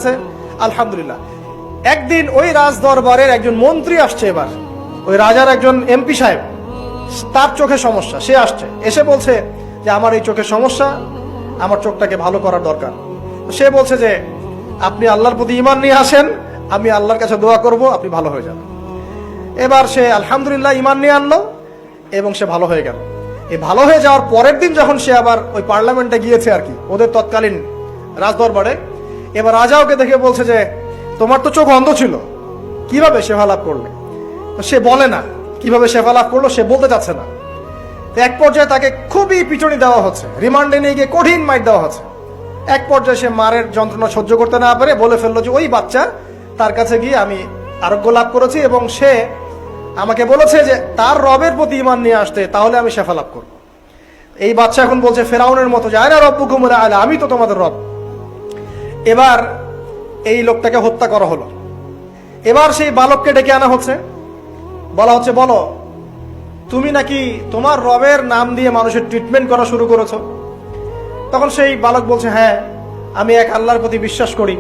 আছে, আলহামদুলিল্লাহ। একদিন ওই রাজ দরবারের একজন মন্ত্রী আসছে, এবার ওই রাজার একজন এমপি সাহেব, তার চোখে সমস্যা, সে আসছে, এসে বলছে যে আমার এই চোখের সমস্যা, আমার চোখটাকে ভালো করার দরকার। সে বলছে যে আপনি আল্লাহর প্রতি ঈমান নিয়ে আসেন, আমি আল্লাহর কাছে দোয়া করব, আপনি ভালো হয়ে যাবেন। এবার সে আলহামদুলিল্লাহ ঈমান নিয়ে আনলো এবং সে ভালো হয়ে গেল। এই ভালো হয়ে যাওয়ার পরের দিন যখন সে আবার ওই পার্লামেন্টে গিয়েছে আর কি, ওদের তৎকালীন রাজদরবারে, এবার রাজা ওকে দেখে বলছে যে তোমার তো চোখ অন্ধ ছিল, কিভাবে শেফা লাভ করলে? তো সে বলে না কিভাবে শেফা লাভ করলো, সে বলতে চাচ্ছে না। এক পর্যায়ে তাকে খুবই পিটুনি দেওয়া হচ্ছে, রিমান্ডে নিয়ে গিয়ে কঠিন মাইর দেওয়া হচ্ছে। এক পর্যায়ে সে মারের যন্ত্রণা সহ্য করতে না পারে বলে ফেললো যে ওই বাচ্চা, তার কাছে গিয়ে আমি আরোগ্য লাভ করেছি এবং সে আমাকে বলেছে যে তার রবের প্রতি ঈমান নিয়ে আসতে, তাহলে আমি শেফা লাভ করব। এই বাচ্চা এখন বলছে ফেরাউনের মতো যে আয়না রব্বুকুমুল আ'লা, আমি তো তোমাদের রব। এবার এই লোকটাকে হত্যা করা হলো। এবার সেই বালককে ডেকে আনা হচ্ছে, বলা হচ্ছে বলো তুমি নাকি তোমার রবের নাম দিয়ে মানুষের ট্রিটমেন্ট করা শুরু করেছো? তখন সেই বালক বলছে হ্যাঁ, আমি এক আল্লাহর প্রতি বিশ্বাস করি।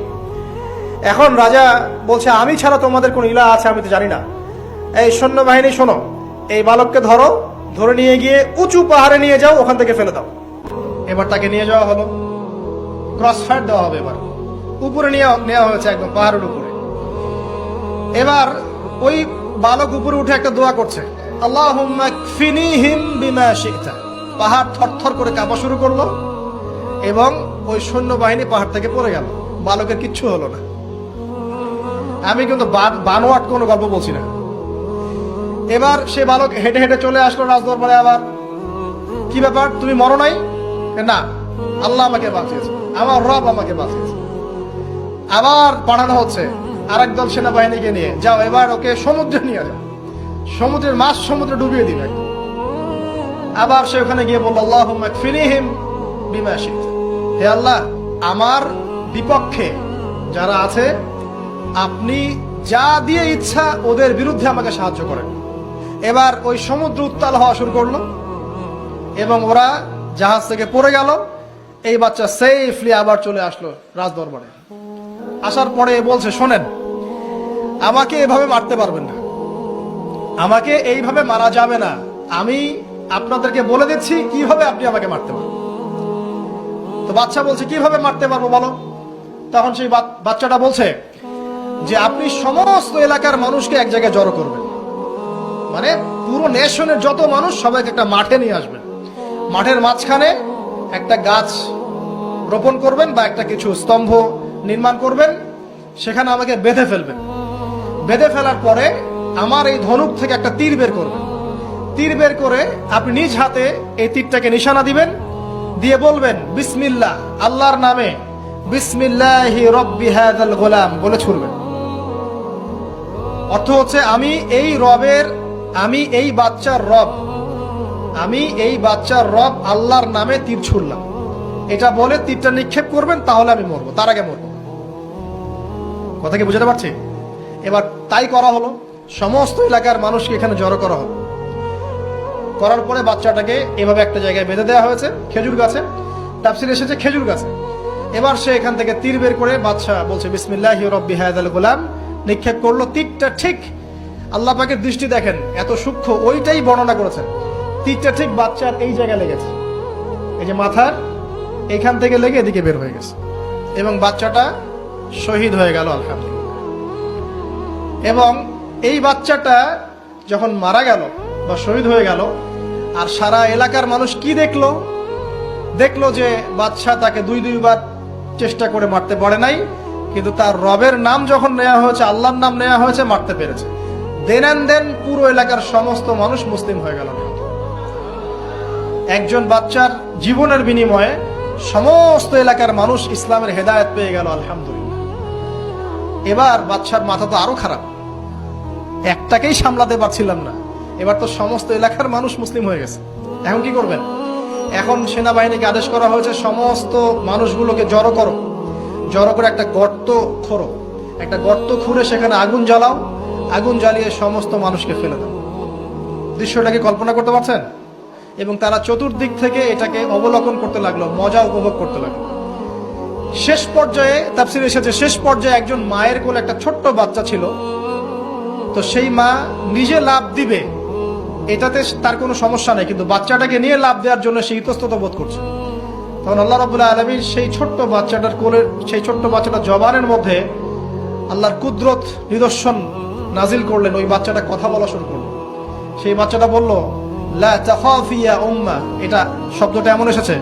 এখন রাজা বলছে আমি ছাড়া তোমাদের কোন ইলাহ আছে আমি তো জানি না। এই সৈন্যবাহিনী শোনো, এই বালককে ধরো, ধরে নিয়ে গিয়ে উঁচু পাহাড়ে নিয়ে যাও, ওখান থেকে ফেলে দাও। এবার তাকে নিয়ে যাওয়া হলো, ক্রস ফায়ার দেওয়া হবে, এবার উপরে নেওয়া হয়েছে, একদম পাহাড়ের উপরে। এবার ওই বালক উপরে উঠে একটা দোয়া করছে, আল্লাহুম্মা কফিনিহিম বিমা শি'তা। পাহাড় থরথর করে কাঁপা শুরু করলো এবং ওই সৈন্যবাহিনী পাহাড় থেকে পড়ে গেল, বালকের কিচ্ছু হলো না। আমি কিন্তু বানোয়াট কোনো গল্প বলছি না। এবার সে বালক হেঁটে হেঁটে চলে আসলো রাজদরবারে। আবার কি ব্যাপার, তুমি মরো নাই? না, আল্লাহ আমাকে বাঁচিয়েছে, আমার রব আমাকে বাঁচিয়েছে। আবার পাঠানো হচ্ছে আরেক দল সেনাবাহিনীকে নিয়ে, যাও এবার ওকে সমুদ্রে নিয়ে যাও, সমুদ্রের মাছ সমুদ্রে ডুবিয়ে দিবে। আবার সে ওখানে গিয়ে বলল আল্লাহুম্মা কফিনিহিম বিমা শি'তা, হে আল্লাহ আমার বিপক্ষে যারা আছে আপনি যা দিয়ে ইচ্ছা ওদের বিরুদ্ধে আমাকে সাহায্য করেন। এবার ওই সমুদ্র উত্তাল হওয়া শুরু করলো এবং ওরা জাহাজ থেকে পড়ে গেল। এই বাচ্চা সেফলি আবার চলে আসলো রাজদরবারে। আসার পরে বলছে শোনেন, আমাকে এভাবে মারতে পারবেন না, আমাকে এইভাবে মারা যাবে না, আমি আপনাদেরকে বলে দিচ্ছি কিভাবে আপনি আমাকে মারতে পারবেন। তো বাচ্চা বলছে কিভাবে মারতে পারবো বলো। তখন সেই বাচ্চাটা বলছে যে আপনি সমস্ত এলাকার মানুষকে এক জায়গায় জড়ো করবেন, মানে পুরো নেশনের যত মানুষ সবাইকে একটা মাঠে নিয়ে আসবেন, মাঠের মাঝখানে একটা গাছ রোপণ করবেন বা একটা কিছু স্তম্ভ নির্মাণ করবেন, সেখানে আমাকে বেঁধে ফেলবেন। বেঁধে ফেলার পরে আমার এই ধনুক থেকে একটা তীর বের করবেন, তীর বের করে আপনি নিজ হাতে এই তীরটাকে নিশানা দিবেন, দিয়ে বলবেন বিসমিল্লাহ, আল্লাহর নামে, বিসমিল্লাহি রব্বি হাযাল গোলাম বলে ছুড়বেন। অর্থ হচ্ছে আমি এই রবের, আমি এই বাচ্চার রব, আমি এই বাচ্চার রব আল্লাহর নামে তীর ছুড়লাম, এটা বলে তীরটা নিক্ষেপ করবেন, তাহলে আমি মরবো, তার আগে মরবো। কথা কি বুঝতে পারছি? এবার তাই করা হলো, সমস্ত এলাকার মানুষকে এখানে জড়ো করা হলো। করার পরে বাচ্চাটাকে এভাবে একটা জায়গায় বেঁধে দেওয়া হয়েছে, খেজুর গাছে, তাফসীরে এসেছে খেজুর গাছে। এবার সে এখান থেকে তীর বের করে বাচ্চা বলছে বিসমিল্লাহি রব্বি হাযাল গোলাম, নিক্ষেপ করলো। তীরটা ঠিক, আল্লাহ পাকের দৃষ্টি দেখেন এত সূক্ষ্ম, ওইটাই বর্ণনা করেছেন। তীরটা ঠিক বাচ্চার এই জায়গায় লেগেছে, এই যে মাথার এইখান থেকে লেগে এদিকে বের হয়ে গেছে এবং বাচ্চাটা শহীদ হয়ে গেল আলহামদুলিল্লাহ। এবং এই বাচ্চাটা যখন মারা গেল বা শহীদ হয়ে গেল, আর সারা এলাকার মানুষ কি দেখলো? দেখলো যে বাচ্চা তাকে দুইবার চেষ্টা করে মারতে পারে নাই, কিন্তু তার রবের নাম যখন নেওয়া হয়েছে, আল্লাহর নাম নেওয়া হয়েছে, মারতে পেরেছে। দেন পুরো এলাকার সমস্ত মানুষ মুসলিম হয়ে গেল। একজন বাচ্চার জীবনের বিনিময়ে সমস্ত এলাকার মানুষ ইসলামের হেদায়েত পেয়ে গেল আলহামদুলিল্লাহ। এবার বাচ্চার মাথা তো আরো খারাপ, একটাকেই সামলাতে পারছিলাম না, এবার তো সমস্ত এলাকার মানুষ মুসলিম হয়ে গেছে। এখন কি করবেন? এখন সেনাবাহিনীকে আদেশ করা হয়েছে সমস্ত মানুষগুলোকে জড়ো করো, জড়ো করে একটা গর্ত খোঁড়ো, একটা গর্ত খুঁড়ে সেখানে আগুন জ্বালাও, আগুন জ্বালিয়ে সমস্ত মানুষকে ফেলে দাও। দৃশ্যটাকে কল্পনা করতে পারছেন? এবং তারা চতুর্দিক থেকে এটাকে অবলোকন করতে লাগলো, মজা উপভোগ করতে লাগলো। শেষ পর্যায়ে তাফসীরে এসেছে, শেষ পর্যায়ে একজন মায়ের কোলে একটা ছোট্ট বাচ্চা ছিল। তো সেই মা নিজে লাভ দিবে এটাতে তার কোনো সমস্যা নেই, কিন্তু বাচ্চাটাকে নিয়ে লাভ দেওয়ার জন্য সে ইতস্তত বোধ করছে। তখন আল্লাহ রাব্বুল আলামিন সেই ছোট্ট বাচ্চাটার কোলের, সেই ছোট্ট বাচ্চাটার জবানের মধ্যে আল্লাহর কুদরত নিদর্শন নাজিল করলেন। ওই বাচ্চাটা কথা বলা শুরু করলো। সেই বাচ্চাটা বলল, লা তাখাফি ইয়া উম্মা। এটা শব্দটা এমন এসেছে,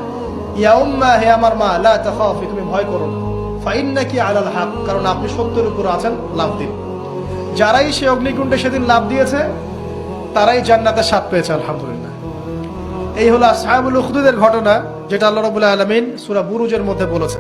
ইয়া উম্মা, হে আমার মা, লা তাখাফি, তুমি ভয় করো না, ফাইন্নাকি আলাল হক, কারণ আপনি সত্যের উপর আছেন, লাভ দিন। যারাই সে অগ্নিকুণ্ডে সেদিন লাভ দিয়েছে তারাই জান্নাতের স্বাদ পেয়েছে, আলহামদুলিল্লাহ। এই হলো আসহাবুল উখদুদের ঘটনা, যেটা আল্লাহ রাব্বুল আলামিন সূরা বুরুজের মধ্যে বলেছেন।